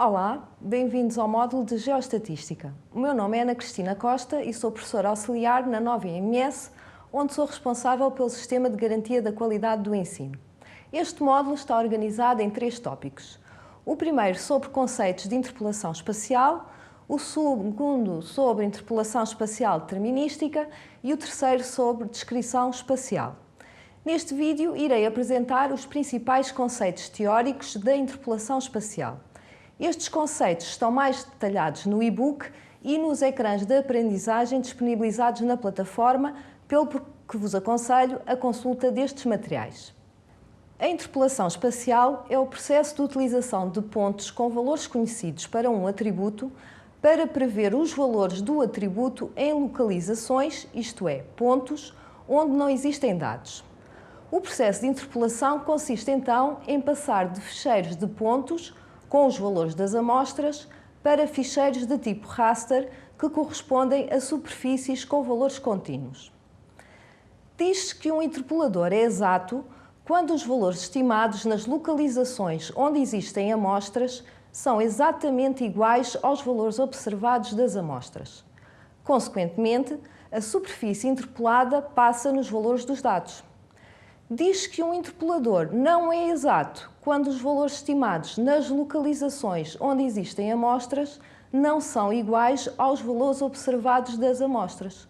Olá, bem-vindos ao módulo de Geoestatística. O meu nome é Ana Cristina Costa e sou professora auxiliar na nova IMS, onde sou responsável pelo Sistema de Garantia da Qualidade do Ensino. Este módulo está organizado em 3 tópicos. O primeiro sobre conceitos de interpolação espacial, o segundo sobre interpolação espacial determinística e o terceiro sobre descrição espacial. Neste vídeo irei apresentar os principais conceitos teóricos da interpolação espacial. Estes conceitos estão mais detalhados no e-book e nos ecrãs de aprendizagem disponibilizados na plataforma, pelo que vos aconselho a consulta destes materiais. A interpolação espacial é o processo de utilização de pontos com valores conhecidos para um atributo para prever os valores do atributo em localizações, isto é, pontos, onde não existem dados. O processo de interpolação consiste então em passar de ficheiros de pontos com os valores das amostras para ficheiros de tipo raster que correspondem a superfícies com valores contínuos. Diz-se que um interpolador é exato quando os valores estimados nas localizações onde existem amostras são exatamente iguais aos valores observados das amostras. Consequentemente, a superfície interpolada passa nos valores dos dados. Diz que um interpolador não é exato quando os valores estimados nas localizações onde existem amostras não são iguais aos valores observados das amostras.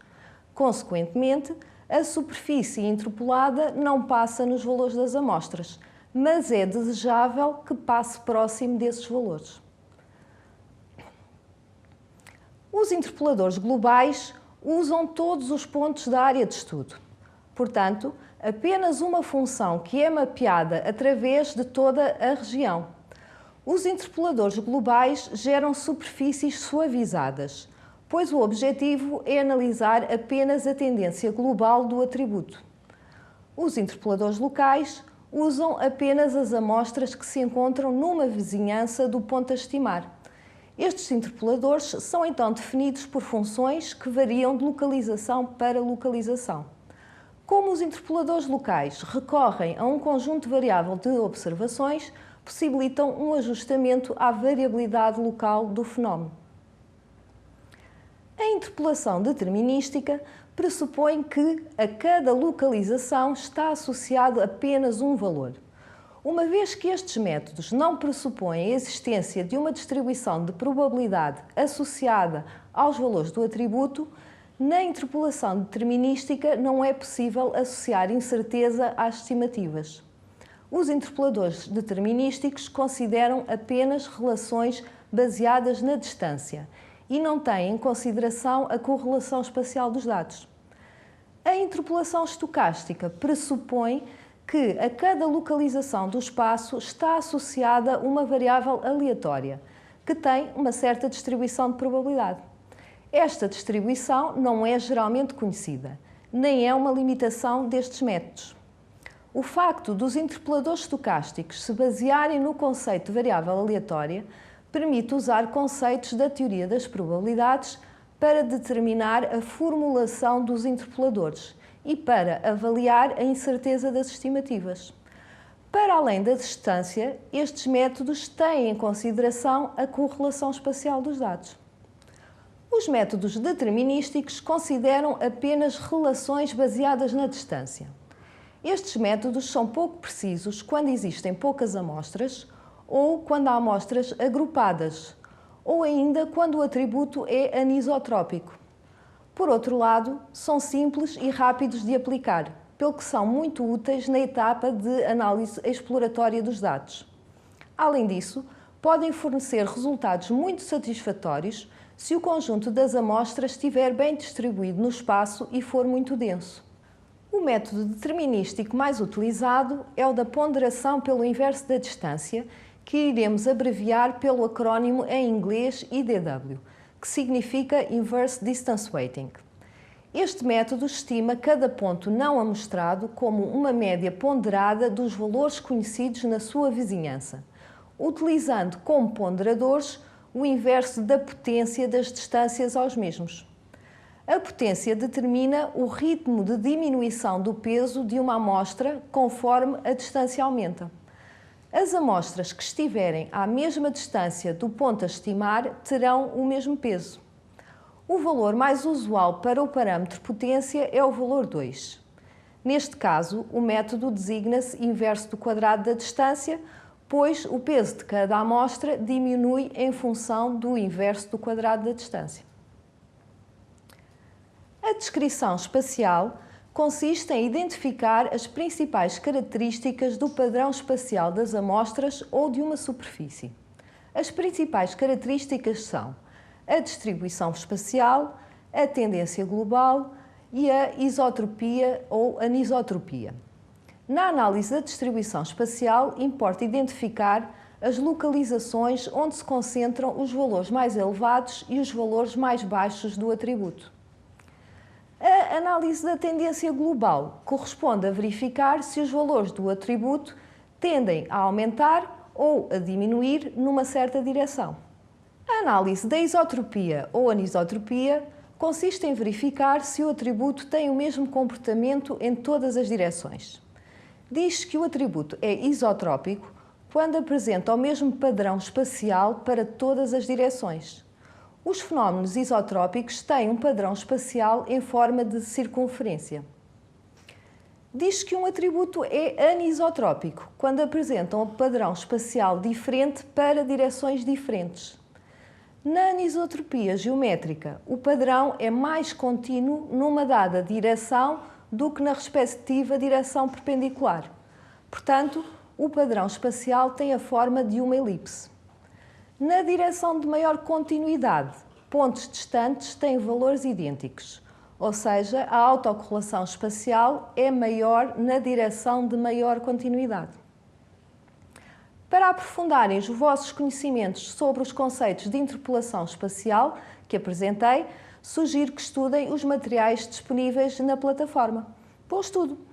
Consequentemente, a superfície interpolada não passa nos valores das amostras, mas é desejável que passe próximo desses valores. Os interpoladores globais usam todos os pontos da área de estudo. Portanto, apenas uma função que é mapeada através de toda a região. Os interpoladores globais geram superfícies suavizadas, pois o objetivo é analisar apenas a tendência global do atributo. Os interpoladores locais usam apenas as amostras que se encontram numa vizinhança do ponto a estimar. Estes interpoladores são então definidos por funções que variam de localização para localização. Como os interpoladores locais recorrem a um conjunto variável de observações, possibilitam um ajustamento à variabilidade local do fenómeno. A interpolação determinística pressupõe que a cada localização está associado apenas um valor. Uma vez que estes métodos não pressupõem a existência de uma distribuição de probabilidade associada aos valores do atributo, na interpolação determinística não é possível associar incerteza às estimativas. Os interpoladores determinísticos consideram apenas relações baseadas na distância e não têm em consideração a correlação espacial dos dados. A interpolação estocástica pressupõe que a cada localização do espaço está associada uma variável aleatória, que tem uma certa distribuição de probabilidade. Esta distribuição não é geralmente conhecida, nem é uma limitação destes métodos. O facto dos interpoladores estocásticos se basearem no conceito de variável aleatória permite usar conceitos da teoria das probabilidades para determinar a formulação dos interpoladores e para avaliar a incerteza das estimativas. Para além da distância, estes métodos têm em consideração a correlação espacial dos dados. Os métodos determinísticos consideram apenas relações baseadas na distância. Estes métodos são pouco precisos quando existem poucas amostras ou quando há amostras agrupadas, ou ainda quando o atributo é anisotrópico. Por outro lado, são simples e rápidos de aplicar, pelo que são muito úteis na etapa de análise exploratória dos dados. Além disso, podem fornecer resultados muito satisfatórios se o conjunto das amostras estiver bem distribuído no espaço e for muito denso. O método determinístico mais utilizado é o da ponderação pelo inverso da distância, que iremos abreviar pelo acrónimo em inglês IDW, que significa Inverse Distance Weighting. Este método estima cada ponto não amostrado como uma média ponderada dos valores conhecidos na sua vizinhança, utilizando como ponderadores o inverso da potência das distâncias aos mesmos. A potência determina o ritmo de diminuição do peso de uma amostra conforme a distância aumenta. As amostras que estiverem à mesma distância do ponto a estimar terão o mesmo peso. O valor mais usual para o parâmetro potência é o valor 2. Neste caso, o método designa-se inverso do quadrado da distância, pois o peso de cada amostra diminui em função do inverso do quadrado da distância. A descrição espacial consiste em identificar as principais características do padrão espacial das amostras ou de uma superfície. As principais características são a distribuição espacial, a tendência global e a isotropia ou anisotropia. Na análise da distribuição espacial, importa identificar as localizações onde se concentram os valores mais elevados e os valores mais baixos do atributo. A análise da tendência global corresponde a verificar se os valores do atributo tendem a aumentar ou a diminuir numa certa direção. A análise da isotropia ou anisotropia consiste em verificar se o atributo tem o mesmo comportamento em todas as direções. Diz-se que o atributo é isotrópico quando apresenta o mesmo padrão espacial para todas as direções. Os fenómenos isotrópicos têm um padrão espacial em forma de circunferência. Diz que um atributo é anisotrópico quando apresenta um padrão espacial diferente para direções diferentes. Na anisotropia geométrica, o padrão é mais contínuo numa dada direção do que na respectiva direção perpendicular. Portanto, o padrão espacial tem a forma de uma elipse. Na direção de maior continuidade, pontos distantes têm valores idênticos, ou seja, a autocorrelação espacial é maior na direção de maior continuidade. Para aprofundarem os vossos conhecimentos sobre os conceitos de interpolação espacial que apresentei, sugiro que estudem os materiais disponíveis na plataforma. Bom estudo!